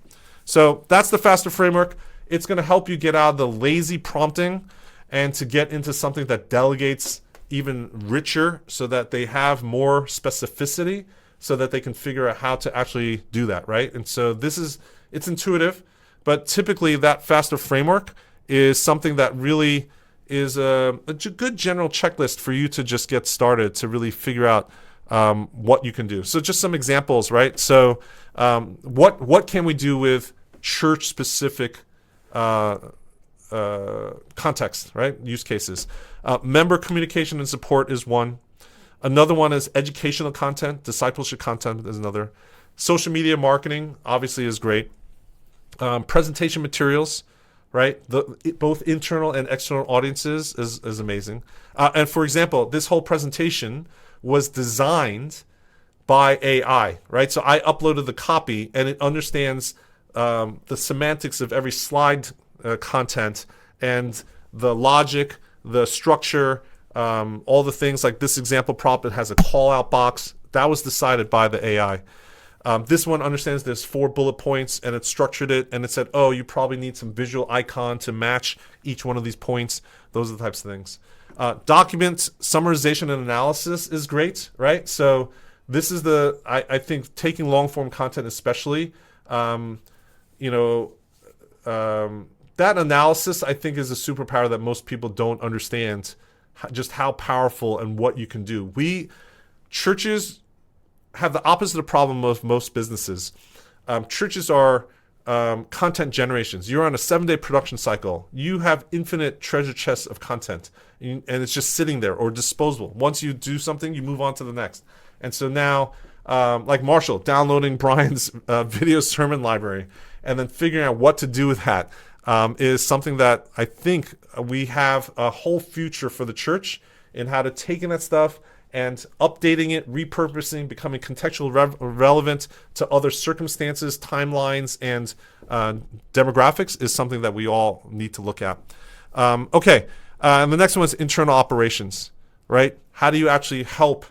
So that's the faster framework. It's going to help you get out of the lazy prompting and to get into something that delegates even richer so that they have more specificity so that they can figure out how to actually do that, right? And so it's intuitive, but typically that faster framework is something that really is a good general checklist for you to just get started to really figure out what you can do. So just some examples, right? So what can we do with church-specific context, right? Use cases. Member communication and support is one. Another one is educational content. Discipleship content is another. Social media marketing obviously is great. Presentation materials. right? Both internal and external audiences is amazing. And for example, this whole presentation was designed by AI, right? So I uploaded the copy, and it understands the semantics of every slide content and the logic, the structure, all the things like this example prompt. It has a call out box that was decided by the AI. This one understands there's 4 bullet points, and it structured it, and it said, oh, you probably need some visual icon to match each one of these points. Those are the types of things. Document summarization and analysis is great, right? So this is I think taking long form content especially, you know, that analysis I think is a superpower that most people don't understand just how powerful and what you can do. Churches have the opposite of problem of most businesses. Churches are content generations. You're on a 7-day production cycle. You have infinite treasure chests of content, and it's just sitting there or disposable. Once you do something, you move on to the next. And so now, like Marshall, downloading Brian's video sermon library and then figuring out what to do with that is something that I think we have a whole future for the church in how to take in that stuff and updating it, repurposing, becoming contextually relevant to other circumstances, timelines, and demographics is something that we all need to look at. And the next one is internal operations, right? How do you actually help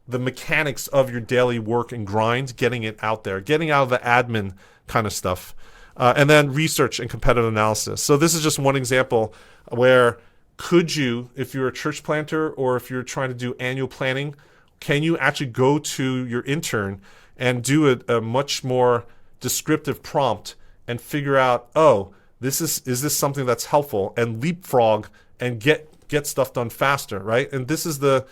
the mechanics of your daily work and grind, getting it out there, getting out of the admin kind of stuff. And then research and competitive analysis. So this is just one example where could you, if you're a church planter or if you're trying to do annual planning, can you actually go to your intern and do a much more descriptive prompt and figure out, oh, is this something that's helpful, and leapfrog and get stuff done faster, right? And this is the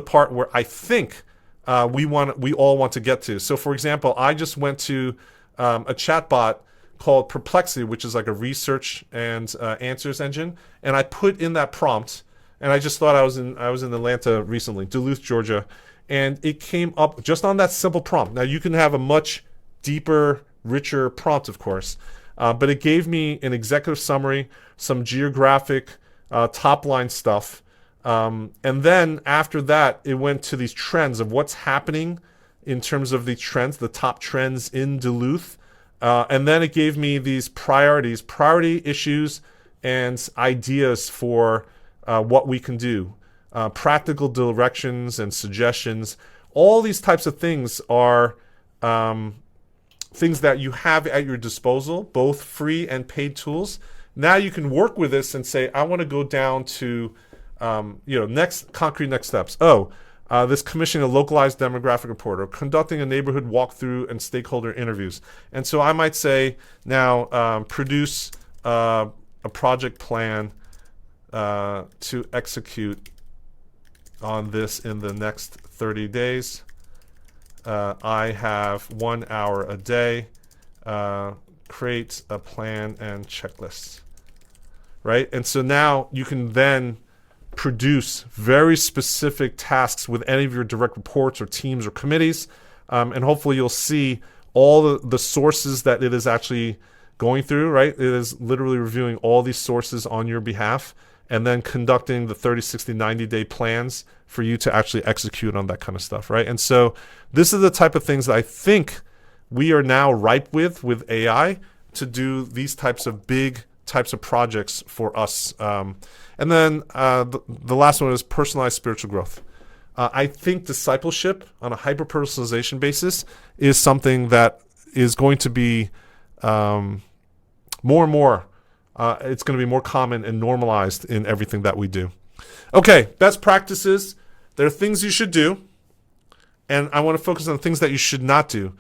part where I think we all want to get to. So for example, I just went to a chatbot called Perplexity, which is like a research and answers engine, and I put in that prompt, and I just thought I was in Atlanta recently, Duluth, Georgia, and it came up just on that simple prompt. Now you can have a much deeper, richer prompt, of course, but it gave me an executive summary, some geographic top line stuff, and then after that, it went to these trends of what's happening in terms of the trends, the top trends in Duluth. And then it gave me these priority issues and ideas for what we can do, practical directions and suggestions. All these types of things are things that you have at your disposal, both free and paid tools. Now you can work with this and say, I want to go down to concrete next steps. This commissioning a localized demographic report or conducting a neighborhood walkthrough and stakeholder interviews. And so I might say now produce a project plan to execute on this in the next 30 days. I have 1 hour a day. Create a plan and checklists, right? And so now you can then produce very specific tasks with any of your direct reports or teams or committees, and hopefully you'll see all the sources that it is actually going through, right? It is literally reviewing all these sources on your behalf and then conducting the 30, 60, 90-day plans for you to actually execute on that kind of stuff, right? And so this is the type of things that I think we are now ripe with AI to do these types of big types of projects for us. And then the last one is personalized spiritual growth. I think discipleship on a hyper-personalization basis is something that is going to be more and more. It's going to be more common and normalized in everything that we do. Okay, best practices. There are things you should do, and I want to focus on the things that you should not do.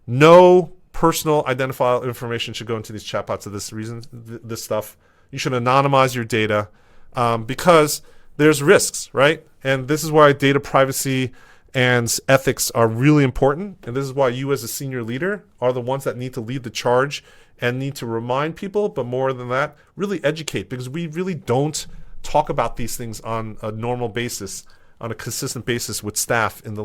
No personal identifiable information should go into these chatbots for this reason, this stuff. You should anonymize your data because there's risks, right? And this is why data privacy and ethics are really important. And this is why you as a senior leader are the ones that need to lead the charge and need to remind people, but more than that, really educate, because we really don't talk about these things on a normal basis, on a consistent basis with staff in the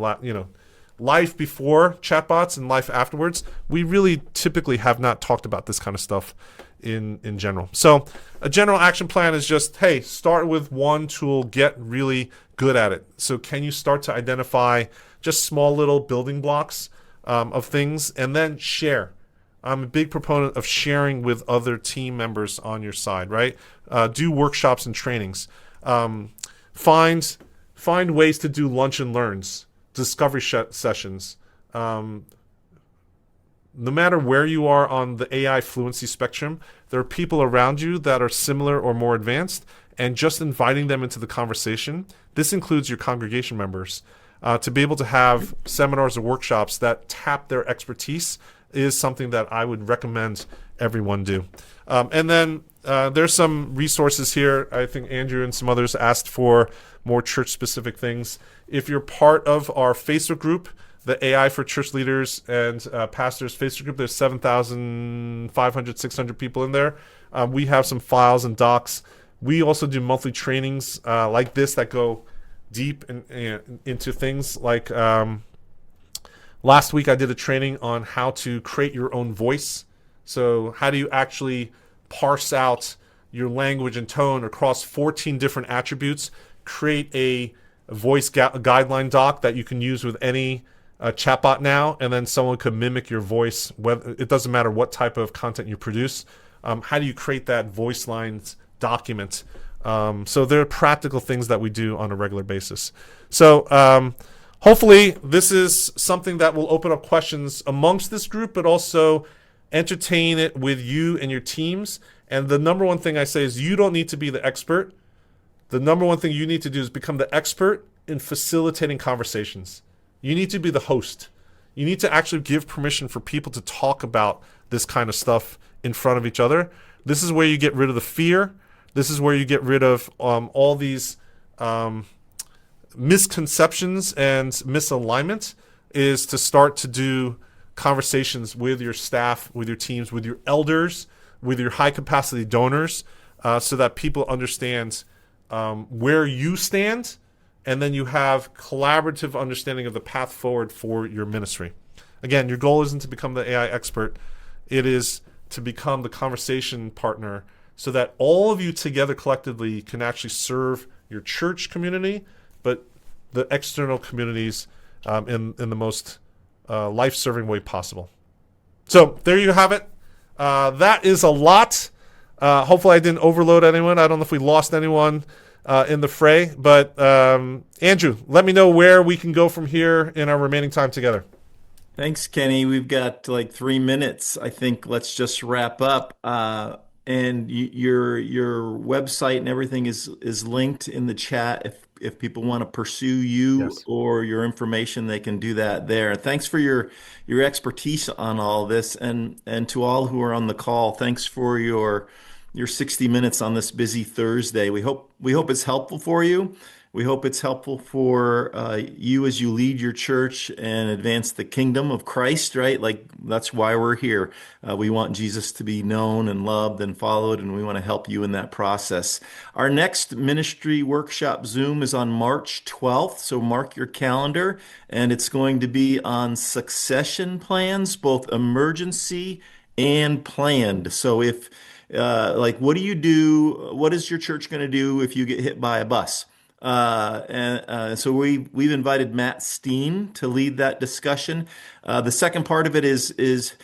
life before chatbots and life afterwards, we really typically have not talked about this kind of stuff in general. So a general action plan is just, hey, start with one tool, get really good at it. So can you start to identify just small little building blocks of things, and then share. I'm a big proponent of sharing with other team members on your side, right? Do workshops and trainings. Find ways to do lunch and learns, discovery sessions. No matter where you are on the AI fluency spectrum, there are people around you that are similar or more advanced, and just inviting them into the conversation. This includes your congregation members. To be able to have seminars or workshops that tap their expertise is something that I would recommend everyone do. And then there's some resources here. I think Andrew and some others asked for more church-specific things. If you're part of our Facebook group, the AI for Church Leaders and Pastors Facebook group, there's 7,500, 600 people in there. We have some files and docs. We also do monthly trainings like this that go deep into things like last week I did a training on how to create your own voice. So how do you actually parse out your language and tone across 14 different attributes, create a voice guideline doc that you can use with any chatbot now, and then someone could mimic your voice. Whether it doesn't matter what type of content you produce. How do you create that voice lines document? So there are practical things that we do on a regular basis. So hopefully this is something that will open up questions amongst this group, but also entertain it with you and your teams. And the number one thing I say is you don't need to be the expert. The number one thing you need to do is become the expert in facilitating conversations. You need to be the host. You need to actually give permission for people to talk about this kind of stuff in front of each other. This is where you get rid of the fear. This is where you get rid of all these misconceptions and misalignment, is to start to do conversations with your staff, with your teams, with your elders, with your high capacity donors, so that people understand where you stand, and then you have collaborative understanding of the path forward for your ministry. Again, your goal isn't to become the AI expert. It is to become the conversation partner so that all of you together collectively can actually serve your church community, but the external communities in the most life-serving way possible. So there you have it. That is a lot. Hopefully I didn't overload anyone. I don't know if we lost anyone in the fray, but Andrew, let me know where we can go from here in our remaining time together. Thanks, Kenny. We've got like 3 minutes. I think let's just wrap up. And your website and everything is linked in the chat. If people want to pursue you Yes. or your information, they can do that there. Thanks for your expertise on all this, and to all who are on the call, thanks for your 60 minutes on this busy Thursday. We hope it's helpful for you. We hope it's helpful for you as you lead your church and advance the kingdom of Christ, right? Like that's why we're here. We want Jesus to be known and loved and followed, and we want to help you in that process. Our next ministry workshop Zoom is on March 12th, so mark your calendar, and it's going to be on succession plans, both emergency and planned. So if like, what do you do? What is your church going to do if you get hit by a bus? So we've invited Matt Steen to lead that discussion. The second part of it is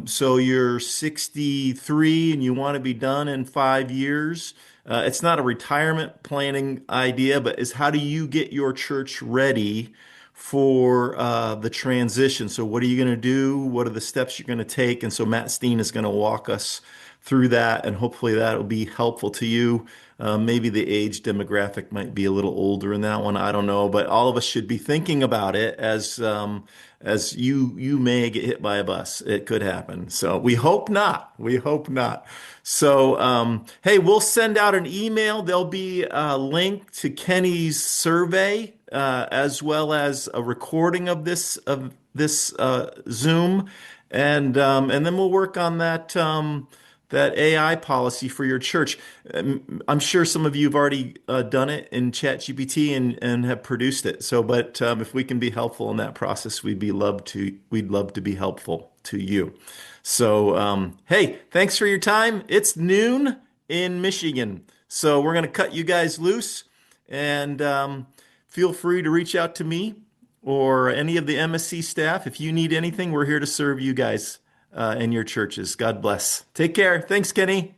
so you're 63 and you want to be done in 5 years. It's not a retirement planning idea, but is how do you get your church ready for the transition? So what are you going to do? What are the steps you're going to take? And so Matt Steen is going to walk us through that, and hopefully that will be helpful to you. Maybe the age demographic might be a little older in that one. I don't know, but all of us should be thinking about it as you may get hit by a bus. It could happen. So we hope not. We hope not. So hey, we'll send out an email. There'll be a link to Kenny's survey as well as a recording of this Zoom, and then we'll work on that. that AI policy for your church. I'm sure some of you have already done it in ChatGPT and have produced it. So, but if we can be helpful in that process, we'd love to be helpful to you. So, hey, thanks for your time. It's noon in Michigan, so we're going to cut you guys loose, and feel free to reach out to me or any of the MSC staff. If you need anything, we're here to serve you guys and your churches. God bless. Take care. Thanks, Kenny.